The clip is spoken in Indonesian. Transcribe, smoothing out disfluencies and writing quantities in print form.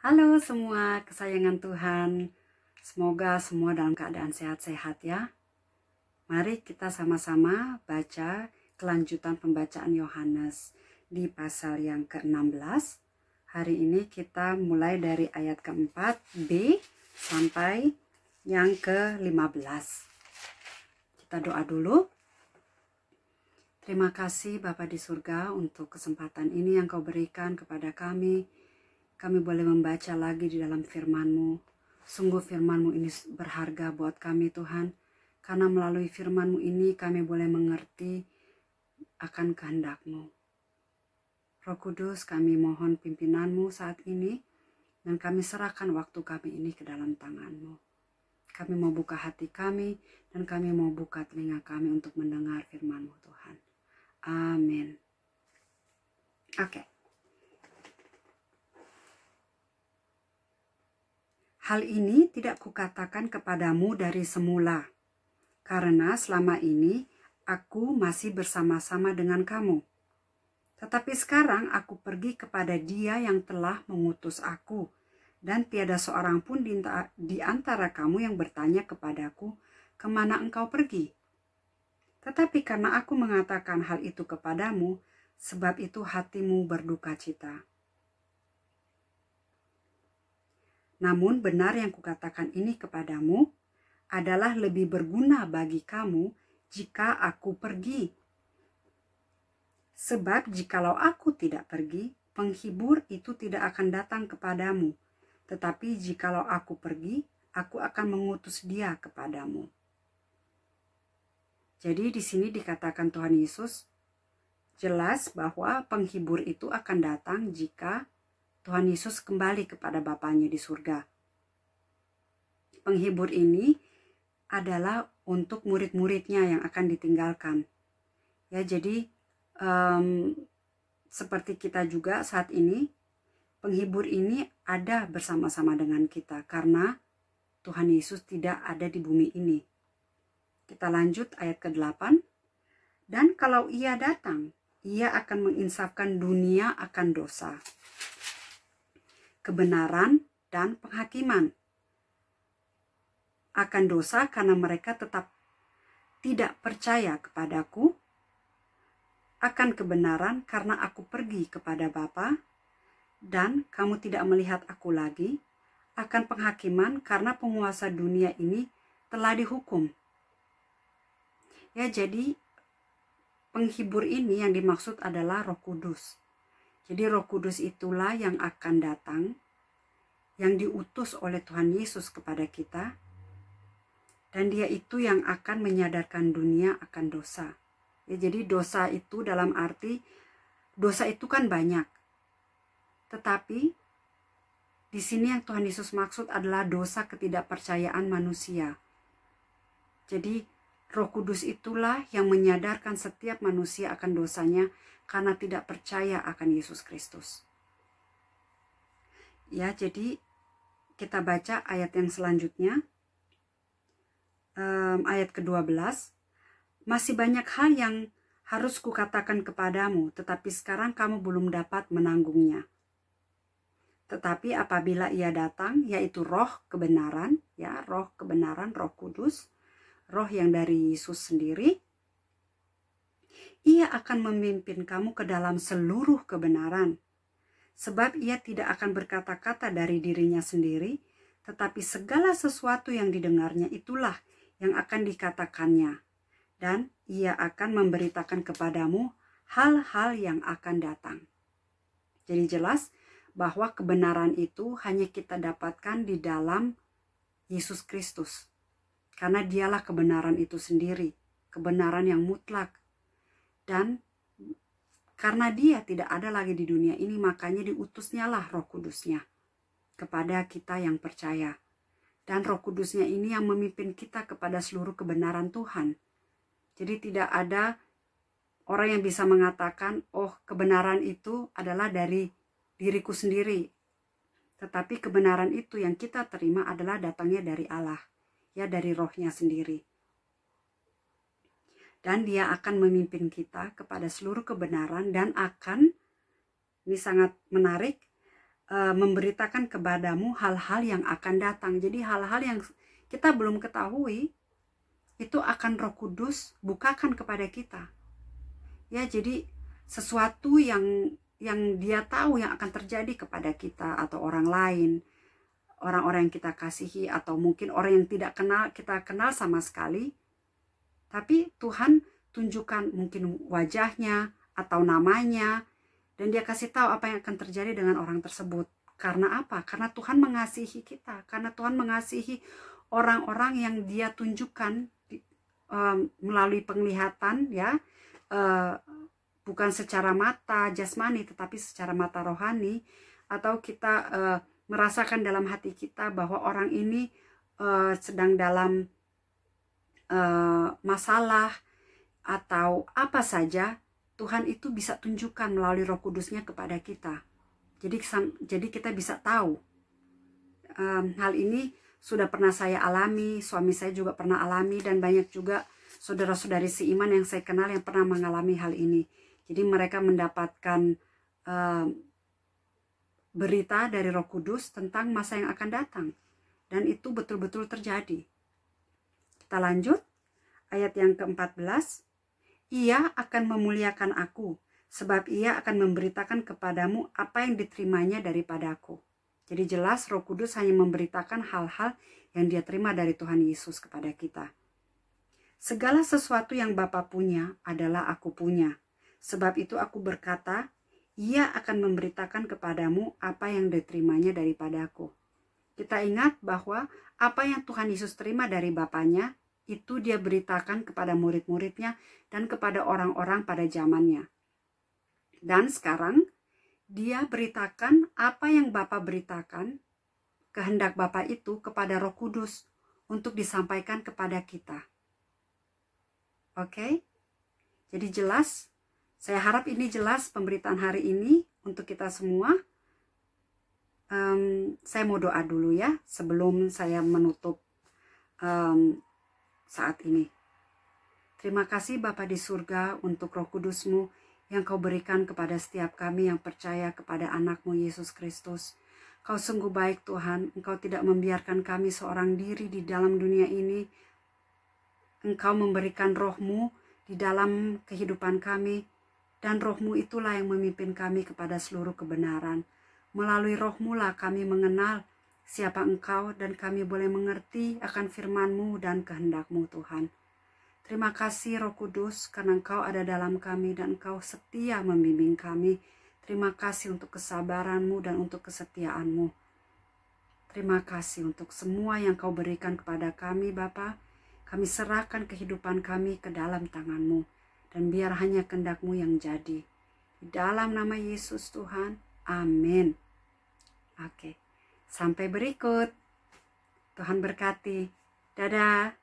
Halo semua kesayangan Tuhan, semoga semua dalam keadaan sehat-sehat ya. Mari kita sama-sama baca kelanjutan pembacaan Yohanes di pasal yang ke-16. Hari ini kita mulai dari ayat keempat B sampai yang ke-15. Kita doa dulu. Terima kasih Bapa di surga untuk kesempatan ini yang Kau berikan kepada kami. Kami boleh membaca lagi di dalam firman-Mu. Sungguh firman-Mu ini berharga buat kami Tuhan. Karena melalui firman-Mu ini kami boleh mengerti akan kehendak-Mu. Roh Kudus, kami mohon pimpinan-Mu saat ini. Dan kami serahkan waktu kami ini ke dalam tangan-Mu. Kami mau buka hati kami dan kami mau buka telinga kami untuk mendengar firman-Mu Tuhan. Amin. Oke. Hal ini tidak kukatakan kepadamu dari semula, karena selama ini aku masih bersama-sama dengan kamu. Tetapi sekarang aku pergi kepada Dia yang telah mengutus aku, dan tiada seorang pun di antara kamu yang bertanya kepadaku, kemana engkau pergi? Tetapi karena aku mengatakan hal itu kepadamu, sebab itu hatimu berduka cita. Namun benar yang kukatakan ini kepadamu adalah lebih berguna bagi kamu jika aku pergi. Sebab jikalau aku tidak pergi, penghibur itu tidak akan datang kepadamu. Tetapi jikalau aku pergi, aku akan mengutus Dia kepadamu. Jadi di sini dikatakan Tuhan Yesus jelas bahwa penghibur itu akan datang jika Tuhan Yesus kembali kepada Bapanya di surga. Penghibur ini adalah untuk murid-muridnya yang akan ditinggalkan. Ya, jadi seperti kita juga saat ini, penghibur ini ada bersama-sama dengan kita karena Tuhan Yesus tidak ada di bumi ini. Kita lanjut ayat ke-8. Dan kalau Ia datang, Ia akan menginsafkan dunia akan dosa, kebenaran, dan penghakiman. Akan dosa karena mereka tetap tidak percaya kepadaku, akan kebenaran karena aku pergi kepada Bapa, dan kamu tidak melihat aku lagi, akan penghakiman karena penguasa dunia ini telah dihukum. Ya, jadi penghibur ini yang dimaksud adalah Roh Kudus. Jadi Roh Kudus itulah yang akan datang, yang diutus oleh Tuhan Yesus kepada kita, dan Dia itu yang akan menyadarkan dunia akan dosa. Ya, jadi dosa itu dalam arti, dosa itu kan banyak. Tetapi di sini yang Tuhan Yesus maksud adalah dosa ketidakpercayaan manusia. Jadi Roh Kudus itulah yang menyadarkan setiap manusia akan dosanya karena tidak percaya akan Yesus Kristus. Ya, jadi kita baca ayat yang selanjutnya. Ayat ke-12. Masih banyak hal yang harus kukatakan kepadamu, tetapi sekarang kamu belum dapat menanggungnya. Tetapi apabila Ia datang, yaitu Roh kebenaran, ya, Roh kebenaran, Roh Kudus, Roh yang dari Yesus sendiri, Ia akan memimpin kamu ke dalam seluruh kebenaran. Sebab Ia tidak akan berkata-kata dari dirinya sendiri, tetapi segala sesuatu yang didengarnya itulah yang akan dikatakannya. Dan Ia akan memberitakan kepadamu hal-hal yang akan datang. Jadi jelas bahwa kebenaran itu hanya kita dapatkan di dalam Yesus Kristus. Karena Dialah kebenaran itu sendiri, kebenaran yang mutlak. Dan karena Dia tidak ada lagi di dunia ini, makanya diutusnya lah Roh Kudusnya kepada kita yang percaya. Dan Roh Kudusnya ini yang memimpin kita kepada seluruh kebenaran Tuhan. Jadi tidak ada orang yang bisa mengatakan, oh kebenaran itu adalah dari diriku sendiri. Tetapi kebenaran itu yang kita terima adalah datangnya dari Allah. Ya, dari Rohnya sendiri. Dan Dia akan memimpin kita kepada seluruh kebenaran dan akan, ini sangat menarik, memberitakan kepadamu hal-hal yang akan datang. Jadi hal-hal yang kita belum ketahui itu akan Roh Kudus bukakan kepada kita. Ya, jadi sesuatu yang dia tahu yang akan terjadi kepada kita atau orang lain, orang-orang yang kita kasihi, atau mungkin orang yang tidak kita kenal sama sekali, tapi Tuhan tunjukkan mungkin wajahnya atau namanya, dan dia kasih tahu apa yang akan terjadi dengan orang tersebut. Karena apa? Karena Tuhan mengasihi kita, karena Tuhan mengasihi orang-orang yang dia tunjukkan melalui penglihatan, ya, bukan secara mata jasmani tetapi secara mata rohani, atau kita merasakan dalam hati kita bahwa orang ini sedang dalam masalah atau apa saja. Tuhan itu bisa tunjukkan melalui Roh Kudusnya kepada kita. Jadi kita bisa tahu. Hal ini sudah pernah saya alami, suami saya juga pernah alami, dan banyak juga saudara-saudari seiman yang saya kenal yang pernah mengalami hal ini. Jadi mereka mendapatkan berita dari Roh Kudus tentang masa yang akan datang. Dan itu betul-betul terjadi. Kita lanjut, ayat yang ke-14. Ia akan memuliakan aku, sebab ia akan memberitakan kepadamu apa yang diterimanya daripadaku. Jadi jelas Roh Kudus hanya memberitakan hal-hal yang dia terima dari Tuhan Yesus kepada kita. Segala sesuatu yang Bapa punya adalah aku punya. Sebab itu aku berkata, ia akan memberitakan kepadamu apa yang diterimanya daripadaku. Kita ingat bahwa apa yang Tuhan Yesus terima dari Bapanya, itu dia beritakan kepada murid-muridnya dan kepada orang-orang pada zamannya. Dan sekarang dia beritakan apa yang Bapa beritakan, kehendak Bapa itu kepada Roh Kudus untuk disampaikan kepada kita. Oke? Jadi jelas, saya harap ini jelas pemberitaan hari ini untuk kita semua. Saya mau doa dulu ya sebelum saya menutup saat ini. Terima kasih Bapa di surga untuk Roh Kudus-Mu yang Kau berikan kepada setiap kami yang percaya kepada anak-Mu Yesus Kristus. Kau sungguh baik Tuhan, Engkau tidak membiarkan kami seorang diri di dalam dunia ini. Engkau memberikan Roh-Mu di dalam kehidupan kami, dan Roh-Mu itulah yang memimpin kami kepada seluruh kebenaran. Melalui Roh-Mu lah kami mengenal siapa Engkau, dan kami boleh mengerti akan firman-Mu dan kehendak-Mu Tuhan. Terima kasih Roh Kudus karena Engkau ada dalam kami dan Engkau setia membimbing kami. Terima kasih untuk kesabaran-Mu dan untuk kesetiaan-Mu. Terima kasih untuk semua yang Kau berikan kepada kami Bapa. Kami serahkan kehidupan kami ke dalam tangan-Mu, dan biar hanya kehendak-Mu yang jadi. Di dalam nama Yesus Tuhan, amin. Oke. Sampai berikut. Tuhan berkati. Dadah.